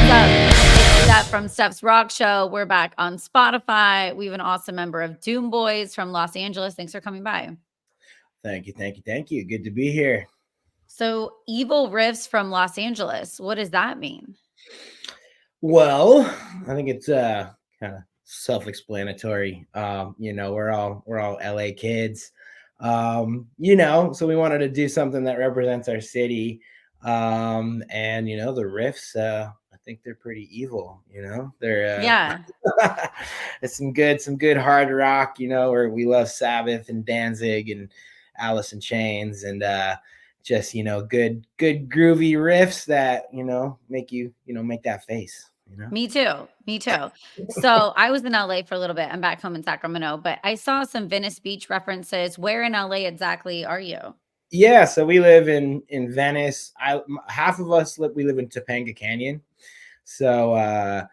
What's up? It's Steph from Steph's Rock Show. We're back on Spotify. We have an awesome member of Doomboyz from Los Angeles. Thanks for coming by. Thank you, thank you, thank you. Good to be here. So, Evil Riffs from Los Angeles. What does that mean? Well, I think it's kind of self-explanatory. We're all LA kids. So we wanted to do something that represents our city. And the riffs, I think they're pretty evil, They're Yeah, it's some good hard rock, where we love Sabbath and Danzig and Alice in Chains and just good groovy riffs that make that face. me too. Me too. So, I was in LA for a little bit. I'm back home in Sacramento, but I saw some Venice Beach references. Where in LA exactly are you? Yeah, so we live in Venice. Half of us we live in Topanga Canyon. So and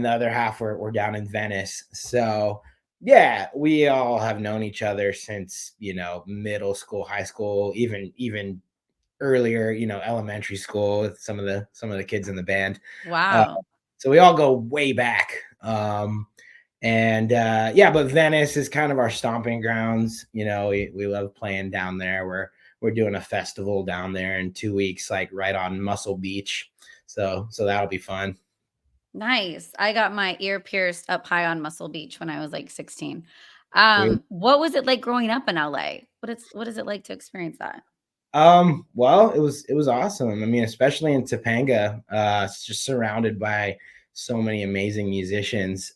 the other half we're down in Venice. So yeah, we all have known each other since, middle school, high school, even earlier, elementary school with some of the kids in the band. Uh, Wow. so we all go way back. And yeah, but Venice is kind of our stomping grounds. We love playing down there. We're doing a festival down there in 2 weeks, like right on Muscle Beach. So that'll be fun. Nice. I got my ear pierced up high on Muscle Beach when I was like 16. We, What was it like growing up in LA? What is it like to experience that? well, it was awesome. I mean, especially in Topanga, it's just surrounded by so many amazing musicians.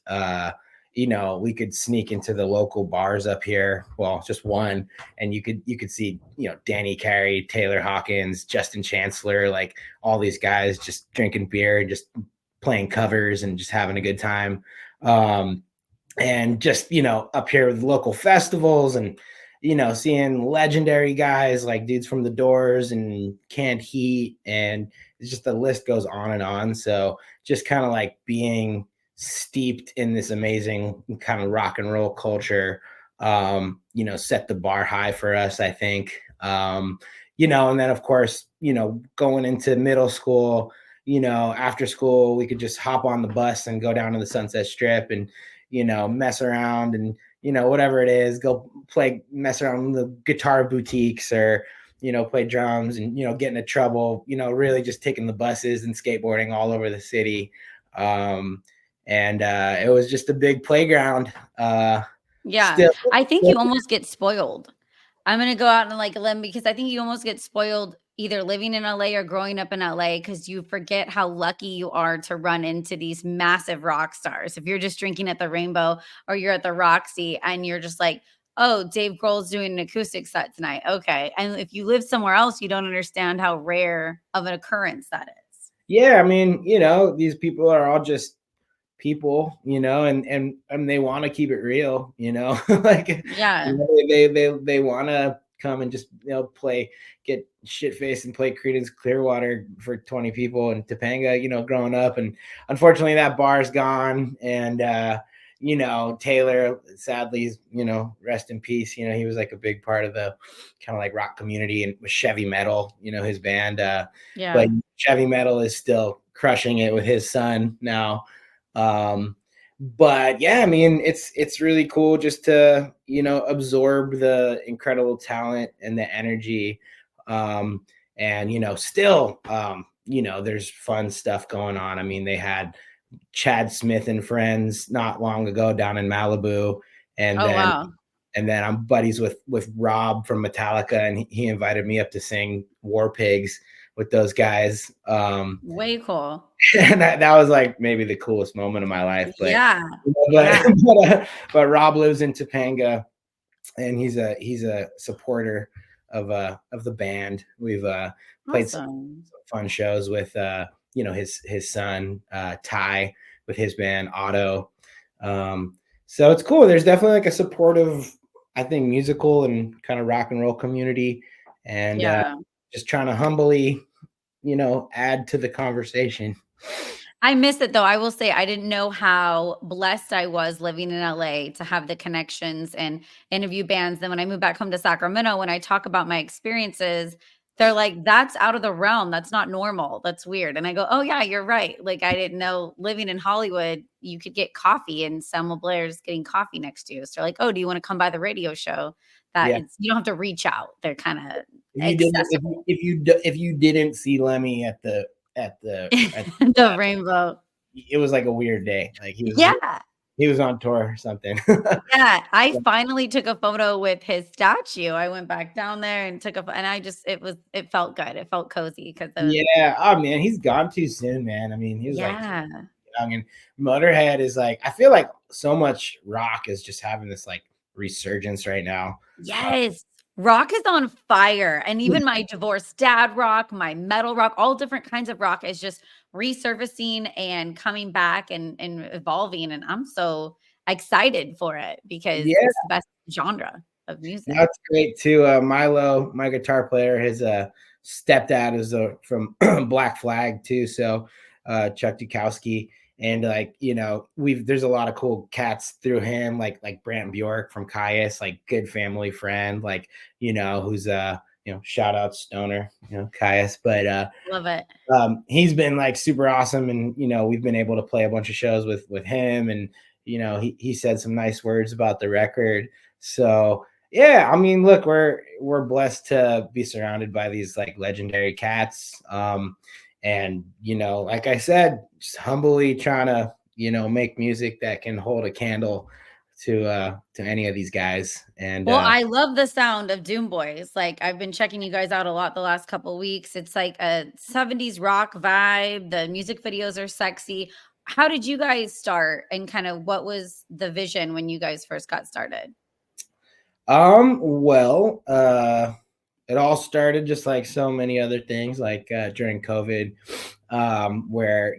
We could sneak into the local bars up here. Well, just one, and you could see, Danny Carey, Taylor Hawkins, Justin Chancellor, like all these guys just drinking beer and just playing covers and just having a good time. Um, and just up here with local festivals and seeing legendary guys like dudes from the Doors and Canned Heat, and it's just the list goes on and on. So just kind of like being steeped in this amazing kind of rock and roll culture, set the bar high for us, I think. And then of course, going into middle school, after school we could just hop on the bus and go down to the Sunset Strip and mess around and whatever it is, go mess around in the guitar boutiques or play drums and get into trouble, really just taking the buses and skateboarding all over the city. And it was just a big playground. Yeah. Still, I think you almost get spoiled. I'm gonna go out and like a limb because I think you almost get spoiled either living in LA or growing up in LA because you forget how lucky you are to run into these massive rock stars. If you're just drinking at the Rainbow or you're at the Roxy and you're just like, oh, Dave Grohl's doing an acoustic set tonight. Okay. And if you live somewhere else, you don't understand how rare of an occurrence that is. yeah, I mean, these people are all just people, and they want to keep it real, like Yeah. they want to come and just get shit faced and play Creedence Clearwater for 20 people in Topanga, growing up. And unfortunately that bar's gone. And Taylor, sadly, rest in peace. He was like a big part of the kind of like rock community and with Chevy Metal, his band. But Yeah. Chevy Metal is still crushing it with his son now. But yeah, I mean, it's really cool just to absorb the incredible talent and the energy. And still, there's fun stuff going on. I mean, they had Chad Smith and friends not long ago down in Malibu, and Oh then wow. I'm buddies with Rob from Metallica, and he invited me up to sing War Pigs with those guys. Way cool. And that was like maybe the coolest moment of my life. But Yeah. but Yeah. but Rob lives in Topanga, and he's a supporter of the band. We've played some Awesome. fun shows with his son Ty with his band Otto. So it's cool. There's definitely like a supportive, I think, musical and kind of rock and roll community, and Yeah. just trying to humbly add to the conversation. I miss it though. I will say I didn't know how blessed I was living in LA to have the connections and interview bands. Then when I moved back home to Sacramento, when I talk about my experiences, They're like, "That's out of the realm. That's not normal. That's weird." And I go, "Oh yeah, you're right." Like I didn't know living in Hollywood, you could get coffee and Selma Blair's getting coffee next to you. So they're like, "Oh, do you want to come by the radio show?" That Yeah. it's you don't have to reach out. They're kind of If you didn't, accessible. if you didn't see Lemmy at The rainbow. it was like a weird day. Like Yeah. he was on tour or something. Yeah, I finally took a photo with his statue. I went back down there and took a pho and I just it felt good. It felt cozy because it was Yeah. Oh man, he's gone too soon, man. I mean, he was like yeah. young, and Motorhead is like, I feel like so much rock is just having this like resurgence right now. Uh, Yes. Rock is on fire, and even my divorced dad rock, my metal rock, all different kinds of rock is just resurfacing and coming back and evolving, and I'm so excited for it because yeah, it's the best genre of music. that's great too. Milo, my guitar player, his stepdad is from Black Flag too. So Chuck Dukowski. And like, there's a lot of cool cats through him, like Brant Bjork from Caius, like good family friend, like, who's shout out Stoner, Caius. But Love it. he's been like super awesome, and we've been able to play a bunch of shows with him, and he said some nice words about the record. So yeah, I mean, look, we're blessed to be surrounded by these like legendary cats, and like I said, just humbly trying to make music that can hold a candle to any of these guys. And Well, I love the sound of Doomboyz. Like, I've been checking you guys out a lot the last couple weeks. It's like a 70s rock vibe. The music videos are sexy. How did you guys start and kind of what was the vision when you guys first got started? well, it all started just like so many other things, like during COVID, where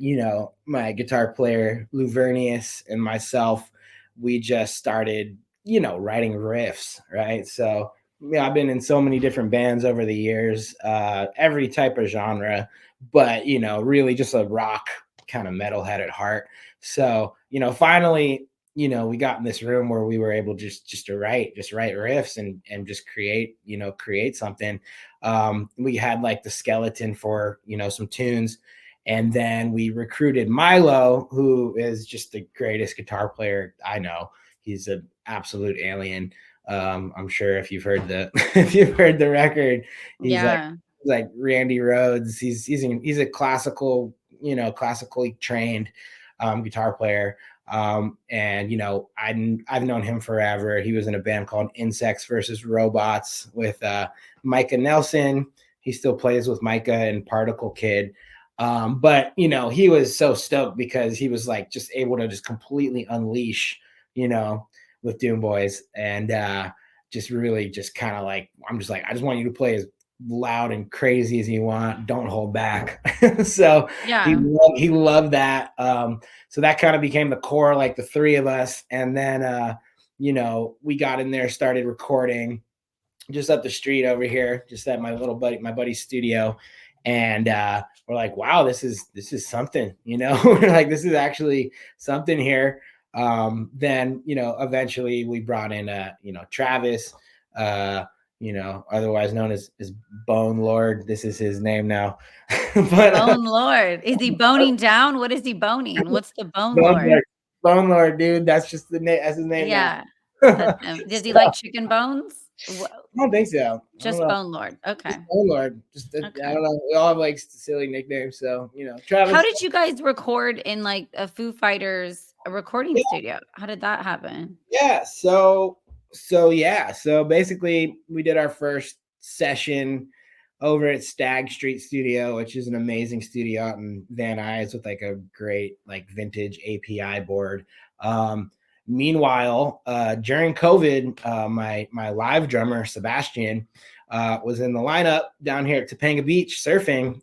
my guitar player Lou Vernius and myself, we just started writing riffs, right? So I've been in so many different bands over the years, every type of genre, but really just a rock kind of metalhead at heart. So finally, we got in this room where we were able just to write riffs and just create something. We had like the skeleton for some tunes, and then we recruited Milo, who is just the greatest guitar player I know. He's an absolute alien. I'm sure if you've heard the if you've heard the record, he's Yeah. like Randy Rhoads. He's a classically trained guitar player. And I've known him forever. He was in a band called Insects versus Robots with Micah Nelson. He still plays with Micah and Particle Kid. But he was so stoked because he was like just able to just completely unleash, with Doomboyz, and just really just kind of like, I'm just like, I just want you to play as loud and crazy as you want. Don't hold back. So Yeah. he loved that. So that kind of became the core, like the three of us. And then we got in there, started recording just up the street over here, just at my buddy's studio. And we're like, wow, this is something, we're like, this is actually something here. Then eventually we brought in Travis, otherwise known as Bone Lord. This is his name now. But Bone Lord. Is he boning down? What is he boning? What's the Bone Bone Lord? Lord, Bone Lord, dude, that's just the name. That's his name now. Yeah. That's him. Does he So, like chicken bones? I don't think so. I don't Just know. Bone Lord. Okay. Just Bone Lord. I Okay. don't know. We all have like silly nicknames. So How Travis. did you guys record in like a Foo Fighters a recording studio? How did that happen? Yeah. So basically we did our first session over at Stag Street Studio, which is an amazing studio out in Van Nuys with like a great like vintage API board. Meanwhile, during COVID, my live drummer Sebastian was in the lineup down here at Topanga Beach surfing.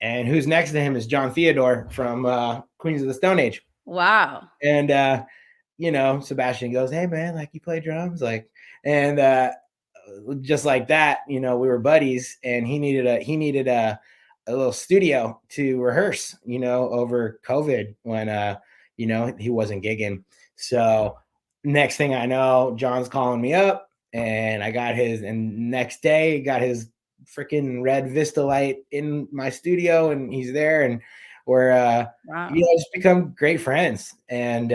And who's next to him is John Theodore from Queens of the Stone Age. Wow. And Sebastian goes, "Hey man, like you play drums?" Like, and just like that, we were buddies, and he needed a little studio to rehearse, over COVID when he wasn't gigging. So next thing I know, John's calling me up, and I got his, and next day got his freaking red Vista light in my studio, and he's there, and we're Wow. you know, just become great friends. And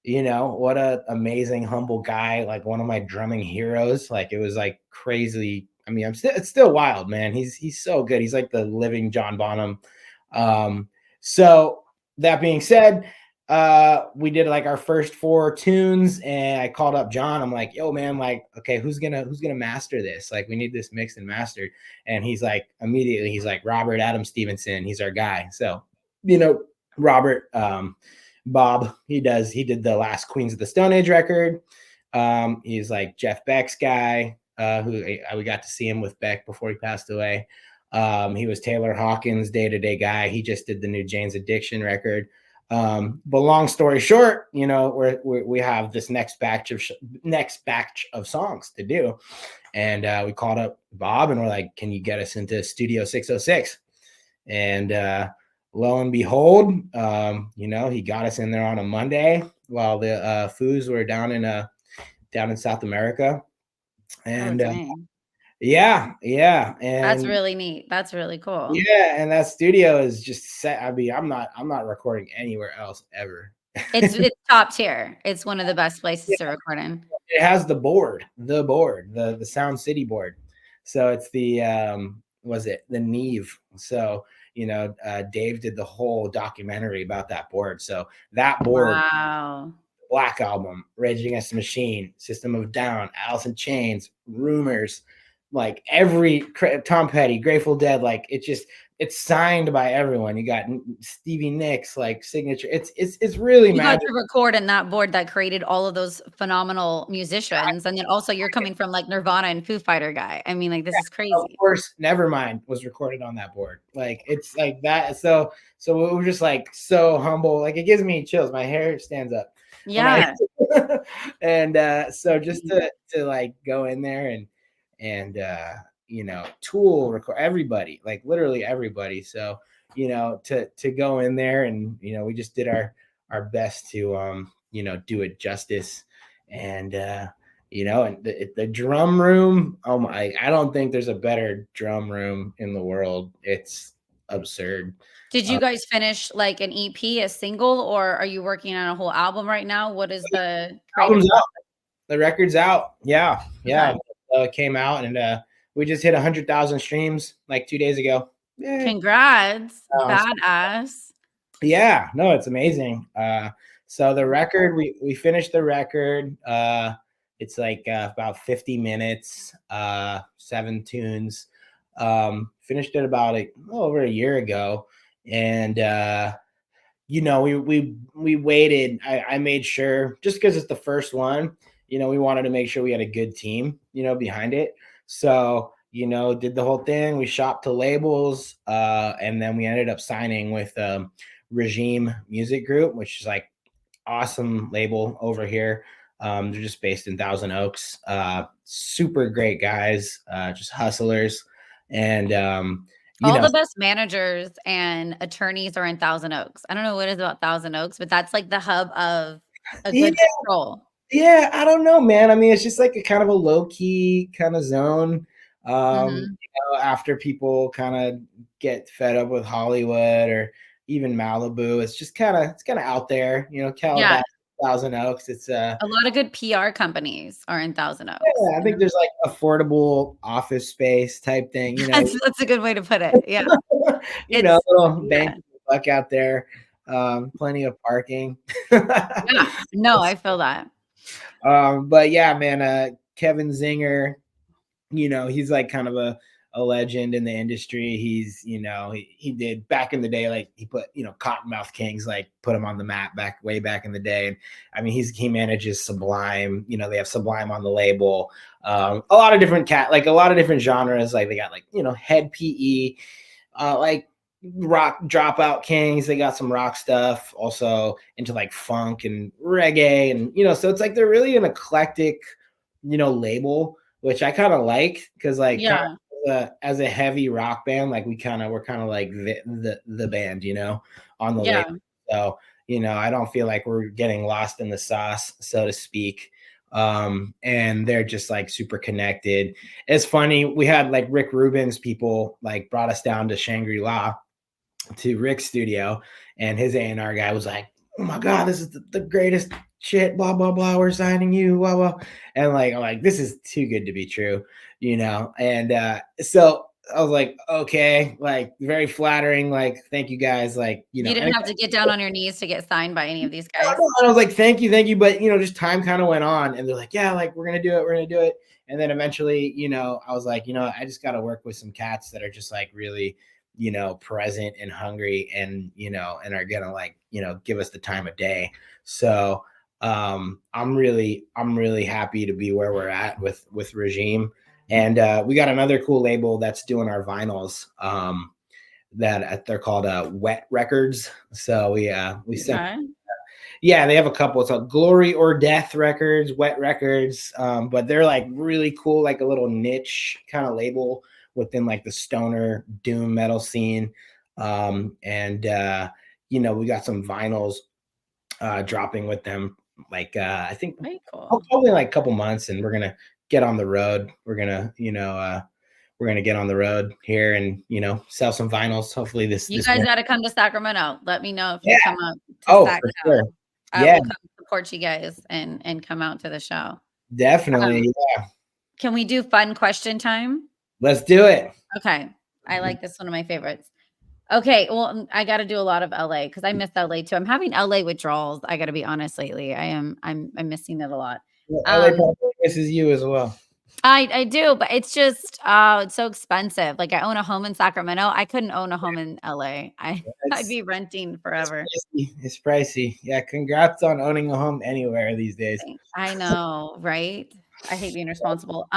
you know, what a amazing, humble guy, like one of my drumming heroes. Like it was like crazy. I mean, it's still wild, man. He's so good. He's like the living John Bonham. Um, so that being said, we did like our first 4 tunes, and I called up John. I'm like, yo, man, like, okay, who's gonna master this? Like, we need this mixed and mastered. And he's like, immediately, he's like, Robert Adam Stevenson, he's our guy. So, you know, Robert, Bob, he did the last Queens of the Stone Age record. He's like Jeff Beck's guy, who we got to see him with Beck before he passed away. He was Taylor Hawkins' day-to-day guy. He just did the new Jane's Addiction record. But long story short, you know, we have this next batch of songs to do, and we called up Bob and we're like, "Can you get us into Studio 606?" And lo and behold, you know, he got us in there on a Monday while the Foos were down in South America, Oh, and dang. yeah, That's and really neat. That's really cool. yeah, and that studio is just set. I mean, I'm not recording anywhere else ever. It's top tier. It's one of the best places to record in. It has the Sound City board. So it's the was it the Neve. So you know, Dave did the whole documentary about that board. So that board, Wow. Black Album, Rage Against the Machine, System of a Down, Alice in Chains, Rumors, like every Tom Petty, Grateful Dead, like it's signed by everyone. You got Stevie Nicks, like signature. It's really You got magic. to record in that board that created all of those phenomenal musicians, and then also you're coming from, like, Nirvana and Foo Fighter guy. I mean, like, this is Of crazy. course, Nevermind was recorded on that board. Like it's like that. So we were just like so humble. Like it gives me chills. My hair stands up. When Yeah. and so just to like go in there and you know, Tool record everybody, like literally everybody. So you know, to go in there, and you know, we just did our best to you know, do it justice. And you know, and the drum room, oh my, I don't think there's a better drum room in the world. It's absurd. Did you uh, guys finish, like, an EP, a single, or are you working on a whole album right now? What is the creative Album's process? out, the record's out. Yeah, Okay. it came out, and we just hit 100,000 streams like 2 days ago. Yeah. Congrats. um, Badass. Yeah, no, it's amazing. So the record, we finished the record. It's like about 50 minutes, 7 tunes. Finished it about over a year ago, and you know, we waited. I made sure, just because it's the first one, you know, we wanted to make sure we had a good team, you know, behind it. So you know, did the whole thing. We shopped to labels, and then we ended up signing with Regime Music Group, which is like awesome label over here. They're just based in Thousand Oaks. Super great guys, just hustlers, and you All know, the best managers and attorneys are in Thousand Oaks. I don't know what it is about Thousand Oaks, but that's, like, the hub of a yeah, good control. yeah. I don't know, man. I mean, it's just like a kind of a low key kind of zone. Mhm. You know, after people kind of get fed up with Hollywood or even Malibu, it's kind of out there. You know, Yeah. Calabasas, Thousand Oaks. It's A lot of good PR companies are in Thousand Oaks, yeah, I you think know? there's like affordable office space type thing, you know. That's a good way to put it, yeah. You know, It's little bang yeah, for the buck out there, plenty of parking. yeah. No, I feel that. But yeah, man, Kevin Zinger, you know, he's like kind of a legend in the industry. He's, you know, he did back in the day, like he put, you know, Cottonmouth Kings, like put him on the map way back in the day. And I mean, he manages Sublime, you know, they have Sublime on the label. A lot of different like a lot of different genres. Like they got like, you know, Head PE, like rock Dropout Kings. They got some rock stuff, also into like funk and reggae. And, you know, so it's like they're really an eclectic, you know, label, which I kind of like, because like kind Yeah, of as a heavy rock band, like we're kind of like the band, you know, on the label. yeah. So, you know, I don't feel like we're getting lost in the sauce, so to speak. And they're just like super connected. It's funny, we had like Rick Rubin's people like brought us down to Shangri-La to Rick's studio, and his A&R guy was like, "Oh my god, this is the greatest shit, blah blah blah, we're signing you, blah blah." And like I'm like, this is too good to be true, you know. And so I was like, okay, like very flattering, like thank you guys, like, you know. You And didn't have to get down on your knees to get signed by any of these guys? I was like, thank you, but you know, just time kind of went on, and they're like, yeah, like we're gonna do it, and then eventually, you know, I was like, you know, I just got to work with some cats that are just like really, you know, present and hungry, and you know, and are gonna like, you know, give us the time of day. So I'm really happy to be where we're at with Regime, and we got another cool label that's doing our vinyls. That they're called Wet Records. So we sent. Okay. Yeah, they have a couple. It's called Glory or Death Records, Wet Records. But they're like really cool, like a little niche kind of label within like the stoner doom metal scene. And you know, we got some vinyls dropping with them. Like I think Very cool. probably like a couple months, and we're gonna get on the road. We're gonna, you know, we're gonna get on the road here and, you know, sell some vinyls. Hopefully You this guys winter. gotta come to Sacramento. Let me know if you Yeah. come up to Oh, for sure. SacCo. I Yeah, will come support you guys and come out to the show. definitely. Um, Yeah. can we do fun question time? Let's do it. Okay. I like this, one of my favorites. Okay, well, I gotta do a lot of LA because I miss LA too. I'm having LA withdrawals, I gotta be honest lately. I'm missing it a lot. Well, LA Um, probably misses you as well. I do, but it's just, it's so expensive. Like, I own a home in Sacramento. I couldn't own a home in LA. I'd It's be renting it's forever. pricey. It's pricey. Yeah, congrats on owning a home anywhere these days. I know, right? I hate being responsible.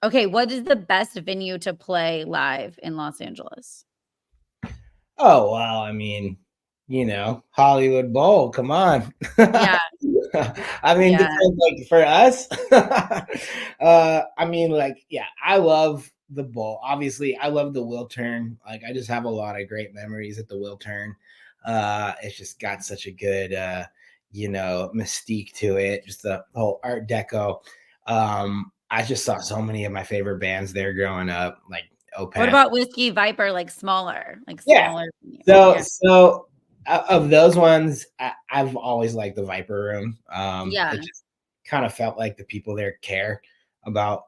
Okay, what is the best venue to play live in Los Angeles? Oh, well, I mean, you know, Hollywood Bowl, come on. Yeah, I mean, yeah. depends, like for us. I mean, like, yeah, I love the bowl. Obviously, I love the Will Turn. Like, I just have a lot of great memories at the Will Turn. It's just got such a good you know, mystique to it, just the whole Art Deco. I just saw so many of my favorite bands there growing up, like What Opeth. about Whiskey Viper, like smaller, Yeah. venue? So Yeah. of those ones, I've always liked the Viper Room. Yeah. It just kind of felt like the people there care about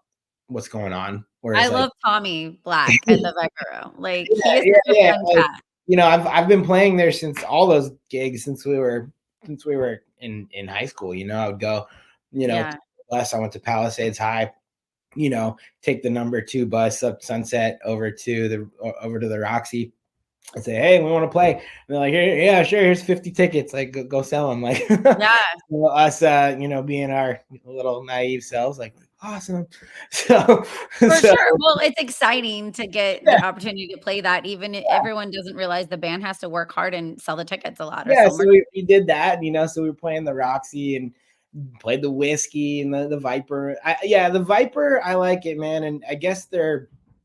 what's going on. I Whereas like love Tommy Black at the Viper Room. Like, yeah, he is yeah, such a yeah. fun Like, cat. you know, I've been playing there since all those gigs since we were in high school. You know, I would go, you know, Yeah. bus. I went to Palisades High, you know, take the number 2 bus up Sunset over to the Roxy. I say, hey, we want to play. And they're like, yeah, sure. Here's 50 tickets. Like, go sell them. Like, Yeah, so us, you know, being our little naive selves, like, awesome. So, for so sure. Well, it's exciting to get yeah, the opportunity to play that, even I everyone doesn't realize the band has to work hard and sell the tickets a lot or yeah. sell So merch. we did that, you know. So we were playing the Roxy and played the Whiskey and the Viper. Yeah, the Viper, I like it, man. And I guess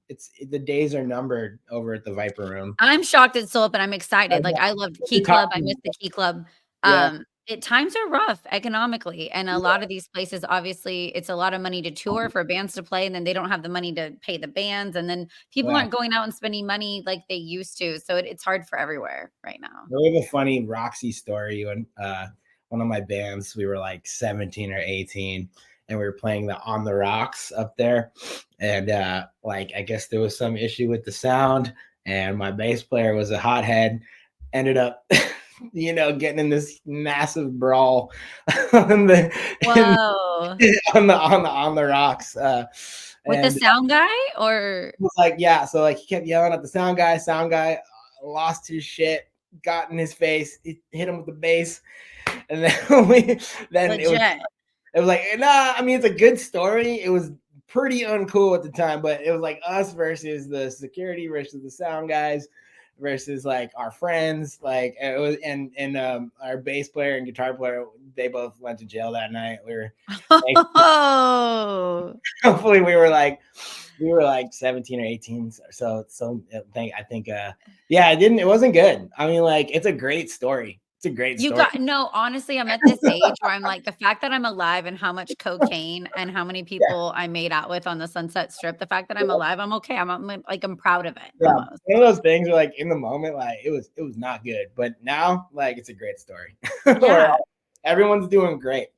it's the days are numbered over at the Viper Room. I'm shocked it's still open. I'm I excited. Like, know. I loved What Key you're Club. I talking miss the about. Key Club. Yeah, Times are rough economically, and a yeah, lot of these places, obviously, it's a lot of money to tour for bands to play, and then they don't have the money to pay the bands, and then people yeah. aren't going out and spending money like they used to. So it's hard for everywhere right now. We have a funny Roxy story when one of my bands, we were like 17 or 18, and we were playing the On the Rocks up there. And like I guess there was some issue with the sound, and my bass player was a hothead, ended up you know, getting in this massive brawl on the in, Whoa. on the rocks. With the And sound guy or was like, yeah. So like he kept yelling at the sound guy. Sound guy lost his shit, got in his face, hit him with the bass, and then then legit? it was like, nah. I mean, it's a good story. It was pretty uncool at the time, but it was like us versus the security versus the sound guys versus like our friends. Like it was, and our bass player and guitar player, they both went to jail that night. We were like, Oh. hopefully we were like 17 or 18, so I think yeah, it wasn't good. I mean, like, it's a great story, It's a great You story. got no, honestly, I'm at this age where I'm like, the fact that I'm alive and how much cocaine and how many Yeah, people I made out with on the Sunset Strip, the fact that I'm alive, I'm okay. I'm like, I'm proud of it yeah. almost. One of those things where, like, in the moment, like, it was not good, but now, like, it's a great story. Where Yeah. everyone's doing great.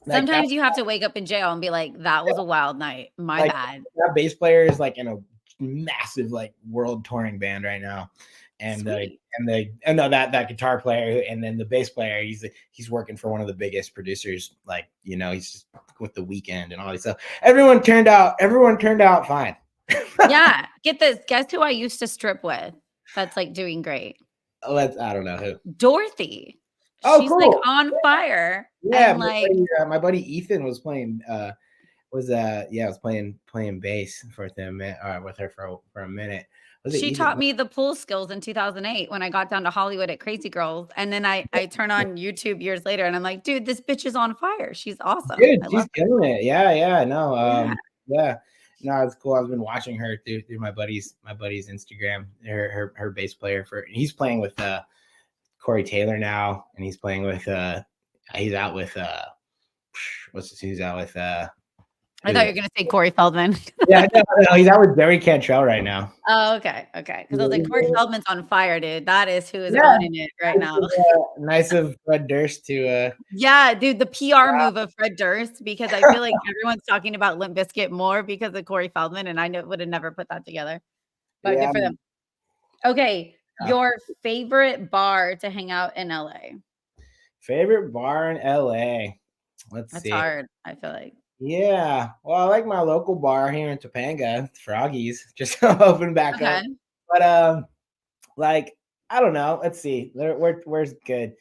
Like that, Sometimes you have to wake up in jail and be like, "That was a wild night. My like bad." that bass player is like in a massive like world touring band right now, and Sweet. no, that guitar player and then the bass player, he's working for one of the biggest producers. Like, he's just with the Weekend and all this stuff. Everyone turned out fine. Yeah. Get this. Guess who I used to strip with that's, like, doing great? I don't know who. Dorothy. Oh, She's, like, cool. on fire Yeah, and, like my buddy Ethan was playing. Was playing bass for them with her for a minute. Was it she Ethan? taught me the pool skills in 2008 when I got down to Hollywood at Crazy Girls, and then I turn on YouTube years later, and I'm like, "Dude, this bitch is on fire. She's awesome. Dude, I she's love her." killing it. Yeah, yeah, no, Yeah. yeah, no, it's cool. I've been watching her through my buddy's Instagram. Her bass player he's playing with Corey Taylor now, and he's out with he's out with I who thought is you were it? gonna say Corey Feldman. Yeah, no, he's out with Jerry Cantrell right now. Oh, okay, okay. Because I was like, Corey Feldman's on fire, dude. That is who is Yeah, owning it right now. nice of Fred Durst to Yeah, dude, the PR move of Fred Durst, because I feel like everyone's talking about Limp Bizkit more because of Corey Feldman, and I would have never put that together, but good yeah, for them. Okay, yeah. your favorite bar to hang out in LA? Favorite bar in LA. Let's That's see. hard, I feel like. Yeah. Well, I like my local bar here in Topanga, Froggy's, just opened back up. Okay. But like, I don't know. Let's see. Where's good?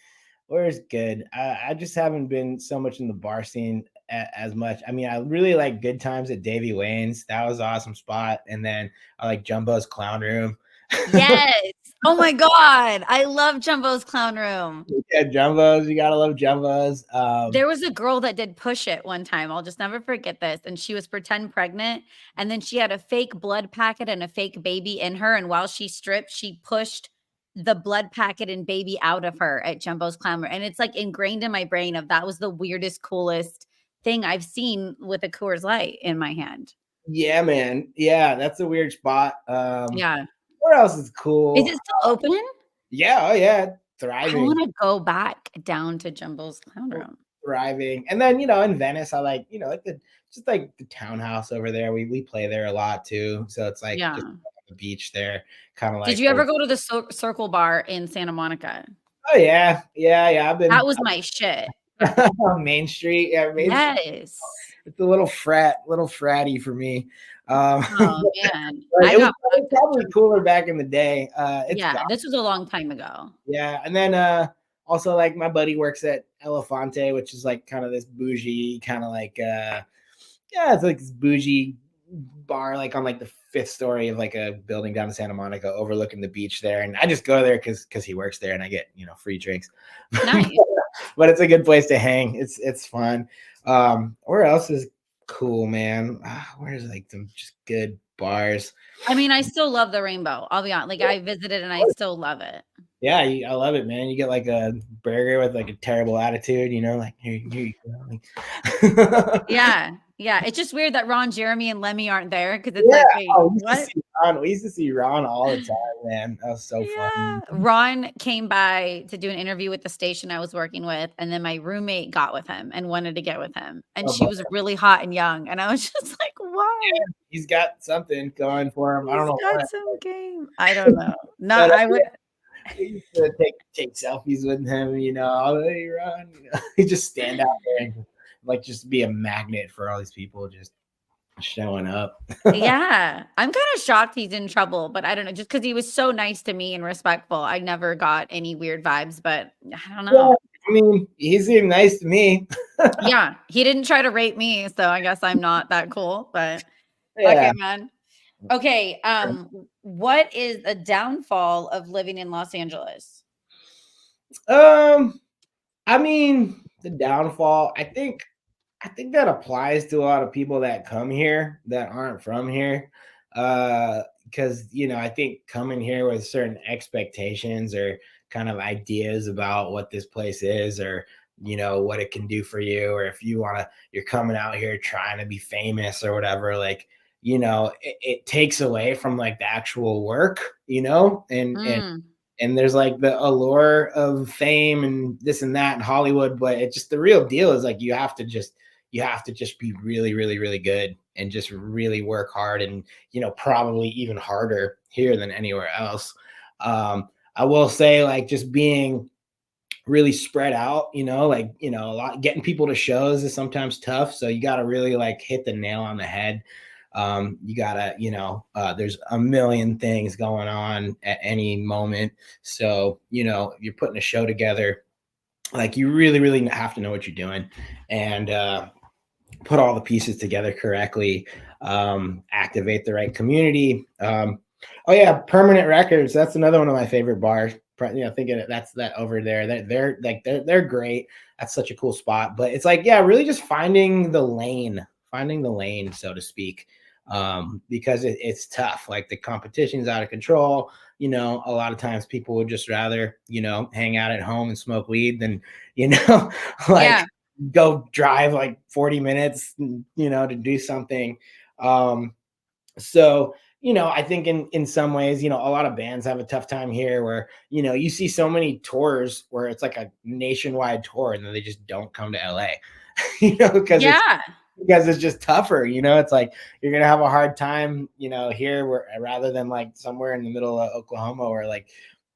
Where's good? I just haven't been so much in the bar scene as much. I mean, I really like Good Times at Davy Wayne's. That was an awesome spot. And then I like Jumbo's Clown Room. Yes. Oh my god, I love Jumbo's Clown Room. Yeah, Jumbo's. You gotta love Jumbo's. There was a girl that did Push It one time, I'll just never forget this, and she was pretend pregnant, and then she had a fake blood packet and a fake baby in her, and while she stripped, she pushed the blood packet and baby out of her at Jumbo's Clown Room, and it's, like, ingrained in my brain of that was the weirdest, coolest thing I've seen with a Coors Light in my hand. Yeah, man. Yeah, that's a weird spot. Yeah. What else is Is cool? it still open? Yeah, oh yeah, I thriving, wanna go back down to Jumbo's Clown Room. thriving. And then in Venice, I like like the townhouse over there. We play there a lot too, so it's like Yeah. just on the beach there, kind of Did like you ever go to the Circle Bar in Santa Monica? oh yeah, yeah, yeah. I've That been was my shit. on Main Street. Yeah, Main Street. Yes. It's a little fratty for me. Oh, man. But I got it was fucked at probably cooler back in the day. It's yeah, this was a long time ago. Yeah, and then also like my buddy works at Elefante, which is like kind of this bougie kind of like yeah, it's like this bougie bar like on like the fifth story of like a building down in Santa Monica overlooking the beach there. And I just go there because he works there and I get free drinks. Nice. But it's a good place to hang. It's fun. Where else is cool, man? Where's like some just good bars? I mean, I still love the Rainbow, I'll be honest. Like, I visited and I still love it. Yeah, I love it, man. You get like a burger with like a terrible attitude, like here you go. Yeah, yeah, it's just weird that Ron Jeremy and Lemmy aren't there because it's Yeah, like, "Wait, what?" we used to see Ron all the time, man. That was so Yeah. fun. Ron came by to do an interview with the station I was working with, and then my roommate got with him and wanted to get with him, and Oh, she but was really hot and young, and I was just like, "Why?" he's got something going for him. I don't He's know got what, some game. I don't know. No, but I would we used to take selfies with him. Oh, hey, Ron. He just stand out there and like just be a magnet for all these people just showing up. yeah. I'm kinda shocked he's in trouble, but I don't know, just because he was so nice to me and respectful, I never got any weird vibes, but I don't Yeah, know. I mean, he seemed nice to me. Yeah, he didn't try to rape me, so I guess I'm not that cool, but fuck Yeah. it, man. Okay, what is the downfall of living in Los Angeles? Um, I mean, the downfall, I think that applies to a lot of people that come here that aren't from here. I think coming here with certain expectations or kind of ideas about what this place is, or what it can do for you, or if you're coming out here trying to be famous or whatever, like it takes away from like the actual work, Mm, and there's like the allure of fame and this and that in Hollywood, but it's just the real deal is like you have to just be really, really, really good and just really work hard, and probably even harder here than anywhere else. I will say, like, just being really spread out, like, a lot getting people to shows is sometimes tough. So you got to really like hit the nail on the head. You gotta, there's a million things going on at any moment. So, you're putting a show together, like you really, really have to know what you're doing, and put all the pieces together correctly, activate the right community. Oh yeah, Permanent Records. That's another one of my favorite bars. Thinking that's that over there. They're great. That's such a cool spot. But it's like, yeah, really just finding the lane, so to speak, because it's tough. Like the competition's out of control. A lot of times people would just rather hang out at home and smoke weed than like yeah. go drive like 40 minutes, to do something. Um, so, I think in some ways, a lot of bands have a tough time here where, you see so many tours where it's like a nationwide tour and then they just don't come to LA, Yeah. because it's just tougher, it's like you're gonna have a hard time, here where rather than like somewhere in the middle of Oklahoma where like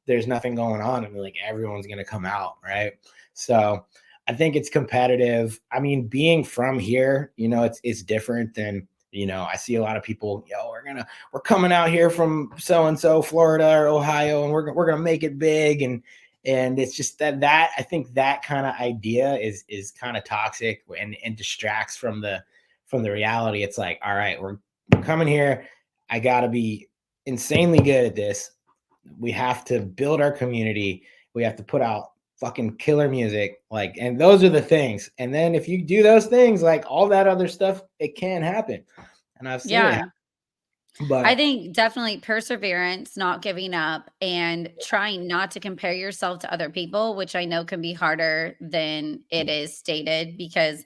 there's nothing going on and like everyone's gonna come out, right? So I think it's competitive. I mean, being from here, it's different than I see a lot of people, we're coming out here from so and so Florida or Ohio, and we're gonna make it big, and it's just that I think that kind of idea is kind of toxic and distracts from the reality. It's like, all right, we're coming here. I gotta be insanely good at this. We have to build our community. We have to put out fucking killer music. Like, and those are the things. And then if you do those things, like all that other stuff, it can happen. And I've seen it Yeah. happen. I But think definitely perseverance, not giving up, and trying not to compare yourself to other people, which I know can be harder than it is stated because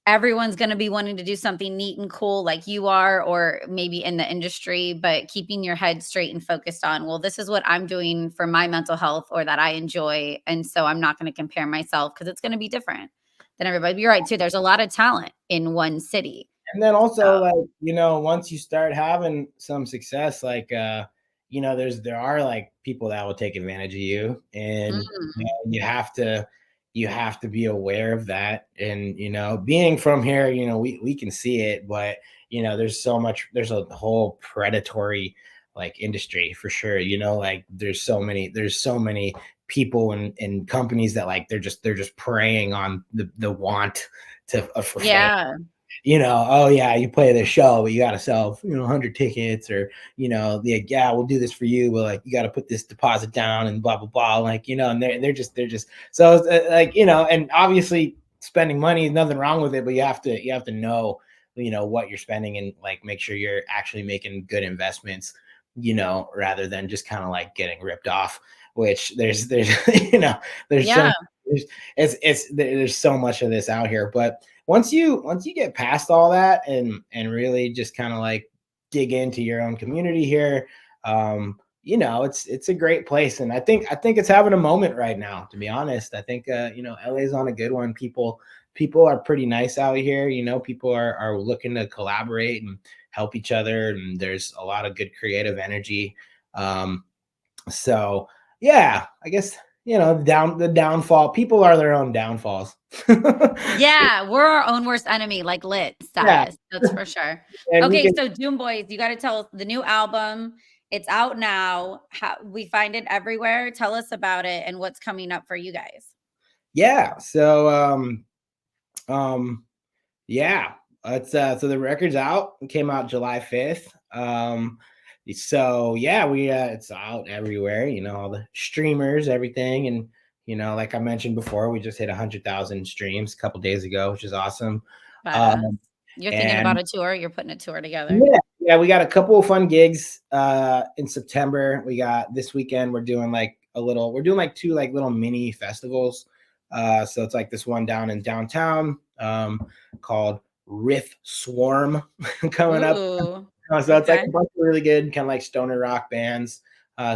everyone's going to be wanting to do something neat and cool like you are, or maybe in the industry, but keeping your head straight and focused on, well, this is what I'm doing for my mental health or that I enjoy. And so I'm not going to compare myself because it's going to be different than everybody. But you're right, too. There's a lot of talent in one city. and then So, also, like, once you start having some success, like there are like people that will take advantage of you, and mm, you have to be aware of that. And being from here, we can see it, but there's a whole predatory like industry for sure. Like there's so many people and companies that like they're just preying on the want for fame. yeah. Oh yeah, you play this show, but you got to sell, 100 tickets, or, yeah, we'll do this for you, but like, you got to put this deposit down and blah, blah, blah. Like, and they're just, so like, and obviously spending money, nothing wrong with it, but you have to know, what you're spending, and like, make sure you're actually making good investments, rather than just kind of like getting ripped off, which there's, there's so, Yeah. there's so much of this out here. But once you get past all that and really just kind of like dig into your own community here, it's a great place, and I think it's having a moment right now, to be honest. I think LA's on a good one. People are pretty nice out here. People are looking to collaborate and help each other, and there's a lot of good creative energy. So yeah, I guess the downfall. People are their own downfalls. Yeah, we're our own worst enemy, like lit Yeah, status. That's for sure. and we Okay, can. so Doomboyz, you got to tell us the new album. It's out now. How we find it everywhere. Tell us about it and what's coming up for you guys. Yeah. So um yeah, it's so the record's out. It came out July 5th. So yeah, we it's out everywhere, all the streamers, everything. And like I mentioned before, we just hit 100,000 streams a couple days ago, which is awesome. Badass. Um You're thinking about and a tour. You're putting a tour together. yeah, Yeah, we got a couple of fun gigs in September. We got this weekend. We're doing like two like little mini festivals. So it's like this one down in downtown called Riff Swarm coming up. Ooh, So it's like okay. a bunch of really good kind of like stoner rock bands.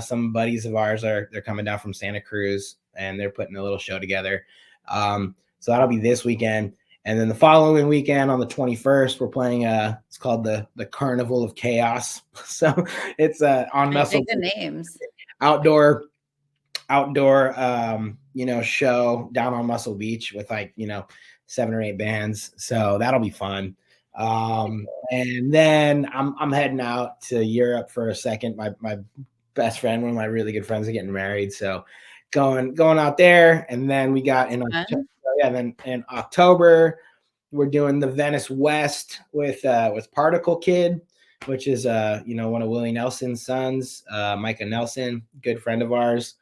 Some buddies of ours they're coming down from Santa Cruz and they're putting a little show together. So that'll be this weekend. And then the following weekend on the 21st, we're playing it's called the Carnival of Chaos. So it's on I dig Muscle the names. outdoor show down on Muscle Beach with like, 7 or 8 bands. So that'll be fun. And then I'm heading out to Europe for a second. My best friend, one of my really good friends, are getting married. So going out there. And then we got in October. Fun. Yeah, then in October, we're doing the Venice West with Particle Kid, which is one of Willie Nelson's sons, Micah Nelson, good friend of ours.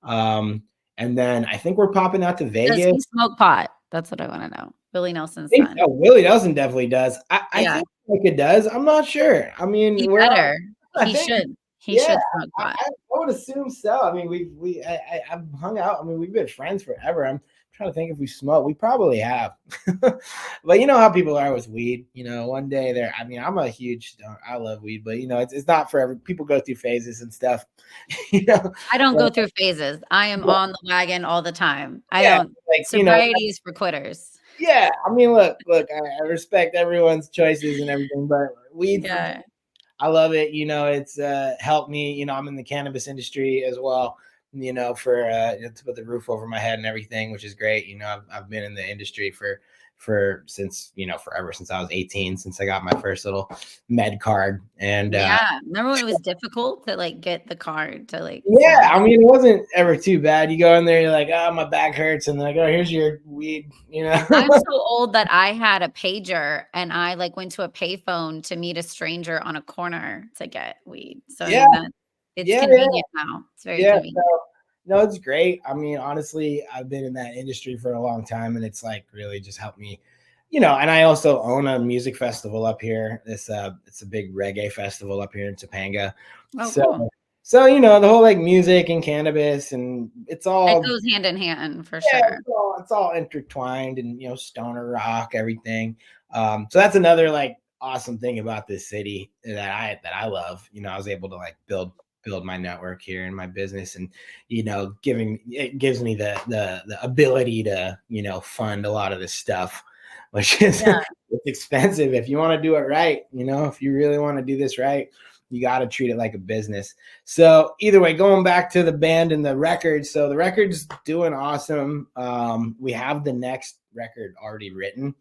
And then I think we're popping out to Does Vegas. he smoke pot? That's what I want to know. Billy Nelson's I think son. so. Willie Nelson definitely does. I Yeah, think Micah does. I'm not sure. I mean, he we're all, better. I He think should. He yeah, should smoke pot. I would assume so. I mean, I've hung out. I mean, we've been friends forever. I'm trying to think if we smoke. We probably have, but you know how people are with weed. One day they're. I mean, I'm a huge. I love weed, but it's not for every. People go through phases and stuff. you know, I don't so, go through phases. I am yeah, on the wagon all the time. I yeah, don't. like Sobriety is for quitters. yeah. I mean, look. I respect everyone's choices and everything, but weed for Yeah. I love it. It's helped me. I'm in the cannabis industry as well. For to put the roof over my head and everything, which is great. I've been in the industry for since forever, since I was 18, since I got my first little med card. And Yeah. Remember when it was difficult to like get the card to like yeah, smoke? I mean, it wasn't ever too bad. You go in there, you're like, oh, my back hurts, and they're like, oh, here's your weed. I'm so old that I had a pager and I like went to a payphone to meet a stranger on a corner to get weed. So I Yeah, mean that it's yeah, yeah, convenient now. It's very yeah. convenient. No, it's great. I mean, honestly, I've been in that industry for a long time, and it's like really just helped me, And I also own a music festival up here. It's a big reggae festival up here in Topanga. Oh, So, cool. the whole like music and cannabis, and it's It all goes hand in hand for yeah, sure. it's all intertwined, and stoner rock, everything. So that's another like awesome thing about this city that I love. I was able to like build my network here in my business, and giving it gives me the ability to fund a lot of this stuff, which is Yeah. it's expensive if you want to do it right. If you really want to do this right, you got to treat it like a business. So either way, going back to the band and the record. So the record's doing awesome. We have the next record already written.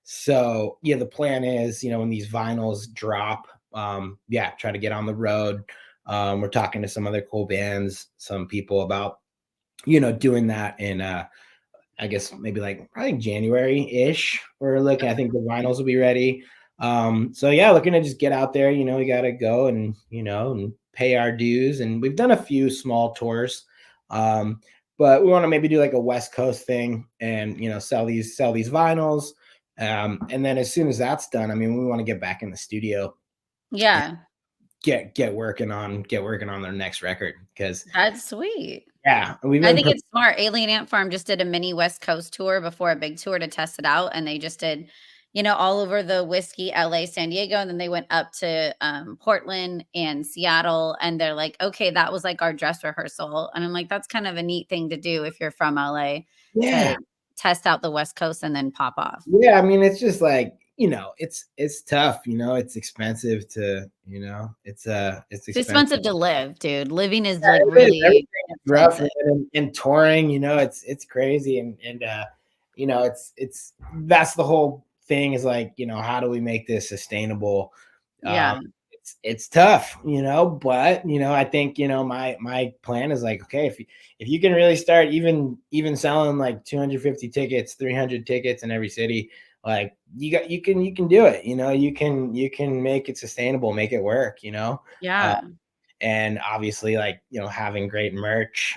So yeah, the plan is, when these vinyls drop, try to get on the road. We're talking to some other cool bands, some people about, doing that in, I guess maybe like probably January-ish. We're looking, I think the vinyls will be ready. So yeah, looking to just get out there, we gotta go and pay our dues. And we've done a few small tours. But we want to maybe do like a West Coast thing and sell these vinyls. And then as soon as that's done, I mean, we want to get back in the studio and Yeah. get working on their next record. Because That's sweet. yeah, we've I been think it's smart. Alien Ant Farm just did a mini West Coast tour before a big tour to test it out, and they just did, all over the whiskey, LA, San Diego, and then they went up to Portland and Seattle, and they're like, okay, that was like our dress rehearsal, and I'm like, that's kind of a neat thing to do if you're from LA yeah. to test out the West Coast and then pop off. Yeah, I mean, it's just like, it's tough, it's expensive to, it's It's expensive. expensive to live, dude. Living is like It is. really Everything is rough expensive. and touring, it's crazy. And it's that's the whole thing is like, how do we make this sustainable? Um, Yeah. it's tough, but I think, my plan is like, okay, if you can really start even selling like 250 tickets, 300 tickets in every city, like you can do it, you can make it sustainable, make it work, uh, Yeah. and obviously like having great merch,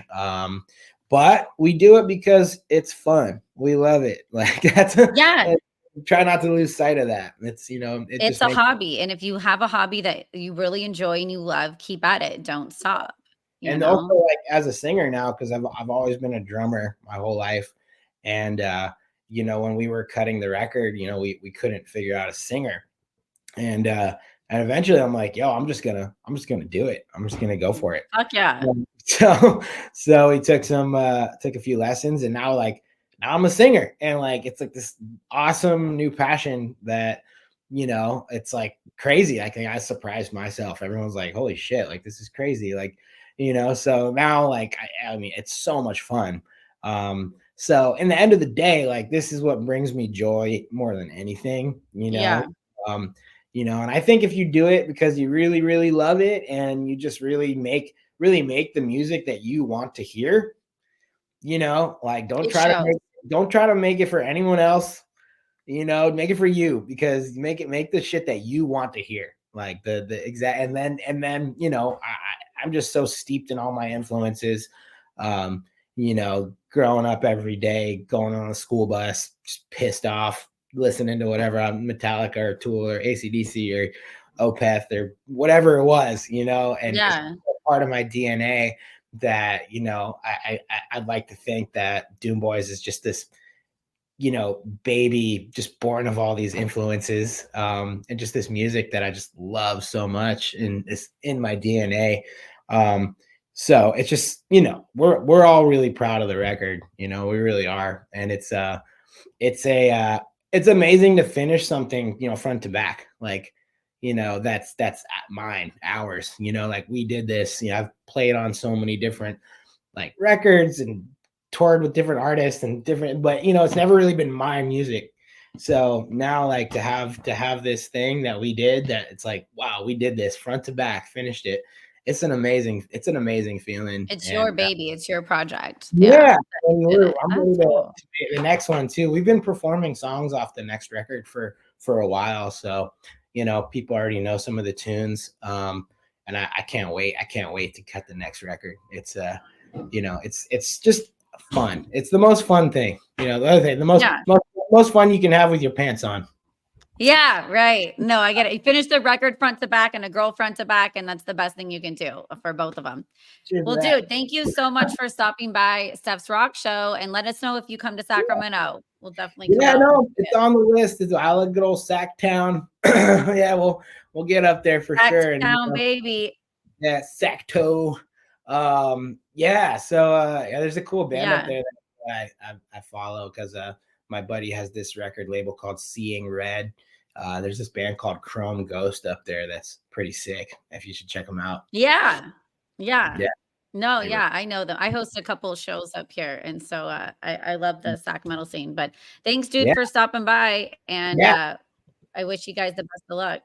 but we do it because it's fun, we love it. Like that's Yeah. try not to lose sight of that. It's, it It's just a makes. hobby, and if you have a hobby that you really enjoy and you love, keep at it, don't stop, you And also, know? like, as a singer now, because I've always been a drummer my whole life, and when we were cutting the record, we couldn't figure out a singer, and eventually I'm like, yo, I'm just gonna do it. I'm just gonna go for it. Fuck yeah. So so we took a few lessons, and now I'm a singer, and like it's like this awesome new passion that it's like crazy. I think I surprised myself. Everyone's like, holy shit, like this is crazy. Like, so now like I mean it's so much fun. So in the end of the day, like this is what brings me joy more than anything, Yeah, um, and I think if you do it because you really, really love it and you just really make the music that you want to hear, like it shows. don't try to make it for anyone else, make it for you, because make the shit that you want to hear. Like the exact, and then, I'm just so steeped in all my influences. Growing up every day, going on a school bus, just pissed off, listening to whatever Metallica or Tool or ACDC or Opeth or whatever it was, and it's Yeah, part of my DNA that, I'd like to think that Doomboyz is just this, baby just born of all these influences, and just this music that I just love so much, and it's in my DNA. So it's just, we're all really proud of the record, we really are. And it's a it's amazing to finish something, front to back. Like, that's mine, ours, like we did this, I've played on so many different like records and toured with different artists and different, but it's never really been my music. So now, like, to have this thing that we did, that it's like, wow, we did this front to back, finished it. It's an amazing feeling. it's And your baby, it's your project. Yeah, yeah, and did it. I'm ready That's cool. to make the next one too. We've been performing songs off the next record for a while, so people already know some of the tunes. And I can't wait. I can't wait to cut the next record. It's just fun. It's the most fun thing. The other thing, the most Yeah. most fun you can have with your pants on. Yeah, right. No, I get it. You finish the record front to back and a girl front to back, and that's the best thing you can do for both of them. Cheers to Well, that. dude, thank you so much for stopping by Steph's Rock Show, and let us know if you come to Sacramento. We'll definitely come Yeah, out and no, see it's it. on the list. I love good old Sac Town. Yeah, we'll get up there for sure. And Town, baby. yeah, Sacto. Yeah, so yeah, there's a cool band up Yeah. there that I follow, because my buddy has this record label called Seeing Red. There's this band called Chrome Ghost up there that's pretty sick. If you should check them out. Yeah. Yeah. Yeah, No, they were. yeah, I know them. I host a couple of shows up here, and so, I love the Sacramento scene, but thanks, dude, Yeah, for stopping by, and, yeah. I wish you guys the best of luck.